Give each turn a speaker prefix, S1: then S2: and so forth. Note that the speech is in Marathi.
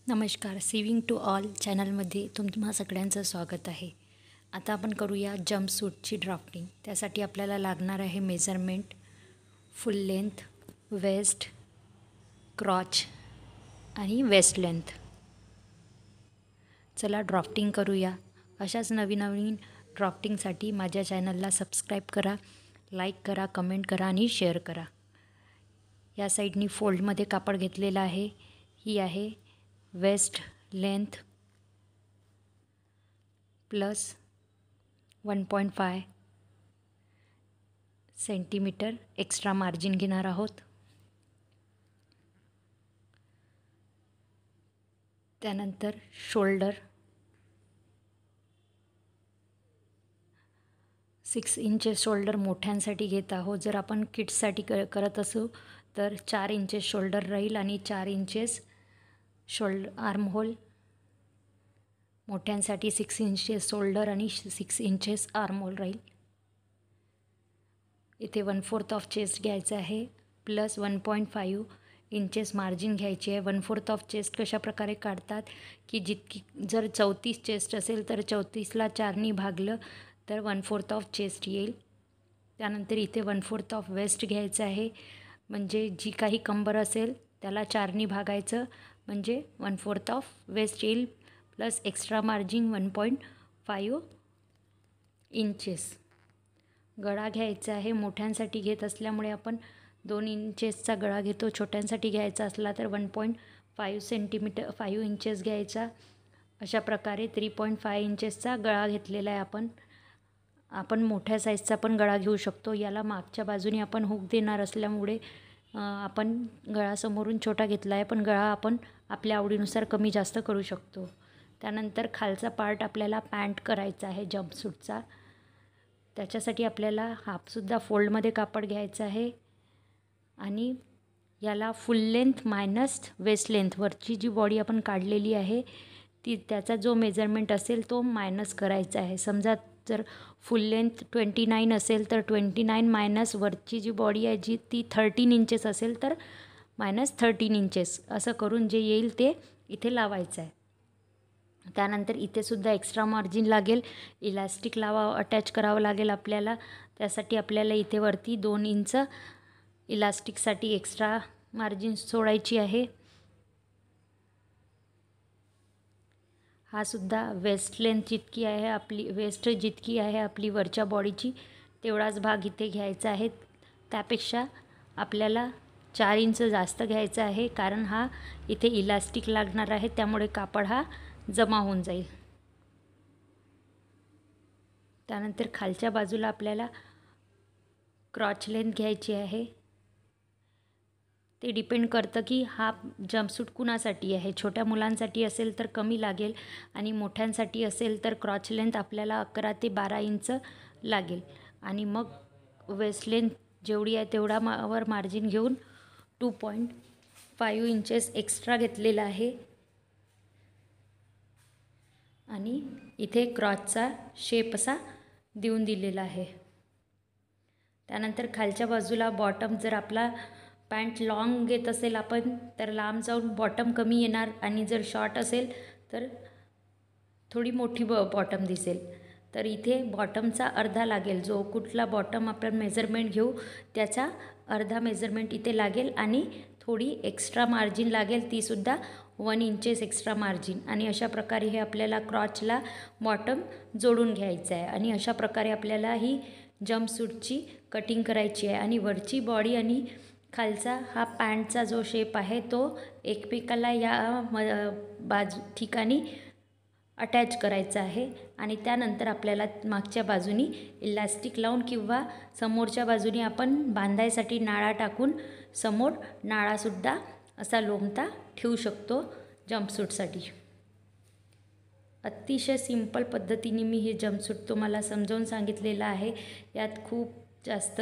S1: नमस्कार. सिविंग टू ऑल चॅनलमध्ये तुम्हा सगळ्यांचं स्वागत आहे. आता आपण करूया जंपसूटची ड्राफ्टिंग. त्यासाठी आपल्याला लागणार आहे measurement, full length, waist, crotch आणि वेस्ट लेंथ. चला ड्राफ्टिंग करूया. अशाच नवीन नवीन ड्राफ्टिंगसाठी माझ्या चॅनलला सबस्क्राईब करा, लाईक करा, कमेंट करा आणि शेअर करा. या साईडनी फोल्डमध्ये कापड घेतलेलं आहे. ही आहे waist length plus 1.5 centimetre extra margin घेणार आहोत. त्यानंतर शोल्डर 6 इंचेस शोल्डर मोठ्यांसाठी घेत आहोत. जर आपण किड्ससाठी करत असू तर 4 इंचेस शोल्डर राहील आणि 4 इंचेस आर्म होल. मोठ्यांसाठी 6 इंचेस शोल्डर आणि 6 इंचेस आर्म होल राहील. इथे 1/4 ऑफ चेस्ट घ्यायचं आहे प्लस 1.5 इंचेस मार्जिन घ्यायची आहे. 1/4 ऑफ चेस्ट कशा प्रकारे काढतात की जितकी जर 34 चेस्ट असेल तर 34ला 4नी भागलं तर 1/4 ऑफ चेस्ट येईल. त्यानंतर इथे 1/4 ऑफ वेस्ट घ्यायचं आहे. म्हणजे जी काही कंबर असेल त्याला 4नी भागायचं म्हणजे 1/4 ऑफ वेस्ट येईल प्लस एक्स्ट्रा मार्जिन 1.5 इंचेस. गळा घ्यायचा आहे. मोठ्यांसाठी घेत असल्यामुळे आपण 2 इंचेसचा गळा घेतो. छोट्यांसाठी घ्यायचा असला तर 1.5 इंचेस घ्यायचा. अशा प्रकारे 3.5 इंचेसचा गळा घेतलेला आहे. आपण मोठ्या साईजचा पण गळा घेऊ शकतो. याला मागच्या बाजूने आपण हुक देणार असल्यामुळे आपण गळा समोरून छोटा घेतला आहे, पण गळा आपण आपल्या आवडीनुसार कमी जास्त करू शकतो. त्यानंतर खालचा पार्ट आपल्याला पॅन्ट करायचा आहे जंपसूटचा. त्याच्यासाठी आपल्याला हाफसुद्धा फोल्डमध्ये कापड घ्यायचं आहे आणि याला फुल लेंथ मायनस वेस्ट लेंथवरची जी बॉडी आपण काढलेली आहे त्याचा जो मेजरमेंट असेल तो मायनस करायचा आहे. समजा जर फुल लेंथ 29 असेल तर 29 मायनस वरची जी बॉडी आहे जी ती 13 इंचेस असेल तर मायनस 13 इंचेस असं करून जे येईल ते इथे लावायचं आहे. त्यानंतर इथेसुद्धा एक्स्ट्रा मार्जिन लागेल. इलास्टिक अटॅच करावं लागेल आपल्याला. त्यासाठी आपल्याला इथे वरती 2 इंच इलास्टिकसाठी एक्स्ट्रा मार्जिन सोडायची आहे. हा सुद्धा वेस्ट लेंथ जितकी आहे आपली वरच्या बॉडीची तेवढाच भाग इथे घ्यायचा आहे. त्यापेक्षा आपल्याला 4 इंच जास्त घ्यायचा आहे, कारण हा इथे इलास्टिक लागणार आहे, त्यामुळे कापड हा जमा होऊन जाईल. त्यानंतर खालच्या बाजूला आपल्याला क्रॉच लेंथ घ्यायची आहे. ते डिपेंड करतं की हा जंपसूट कुणासाठी आहे. छोट्या मुलांसाठी असेल तर कमी लागेल आणि मोठ्यांसाठी असेल तर क्रॉच लेंथ आपल्याला 11 ते 12 इंच लागेल. आणि मग वेस्ट लेंथ जेवढी आहे तेवढा वर मार्जिन घेऊन 2.5 इंचेस एक्स्ट्रा घेतलेला आहे आणि इथे क्रॉचचा शेप असा देऊन दिलेला आहे. त्यानंतर खालच्या बाजूला बॉटम, जर आपला पॅन्ट लॉंग घेत असेल आपण तर लांब जाऊन बॉटम कमी येणार आणि जर शॉर्ट असेल तर थोडी मोठी बॉटम दिसेल. तर इथे बॉटमचा अर्धा लागेल. जो कुठला बॉटम आपण मेजरमेंट घेऊ त्याचा अर्धा मेजरमेंट इथे लागेल आणि थोडी एक्स्ट्रा मार्जिन लागेल, तीसुद्धा 1 इंचेस एक्स्ट्रा मार्जिन. आणि अशा प्रकारे हे आपल्याला क्रॉचला बॉटम जोडून घ्यायचं आहे. आणि अशा प्रकारे आपल्याला ही जंपसूटची कटिंग करायची आहे. आणि वरची बॉडी आणि खालचा हा पॅन्टचा जो शेप आहे तो एकमेकाला या ठिकाणी अटॅच करायचा आहे. आणि त्यानंतर आपल्याला मागच्या बाजूनी इलास्टिक लावून किंवा समोरच्या बाजूनी आपण बांधायसाठी नाळा टाकून समोर नाळासुद्धा असा लोंबता ठेवू शकतो जंपसूटसाठी. अतिशय सिंपल पद्धतीने मी हे जंपसूट तुम्हाला समजावून सांगितलेलं आहे. यात खूप जास्त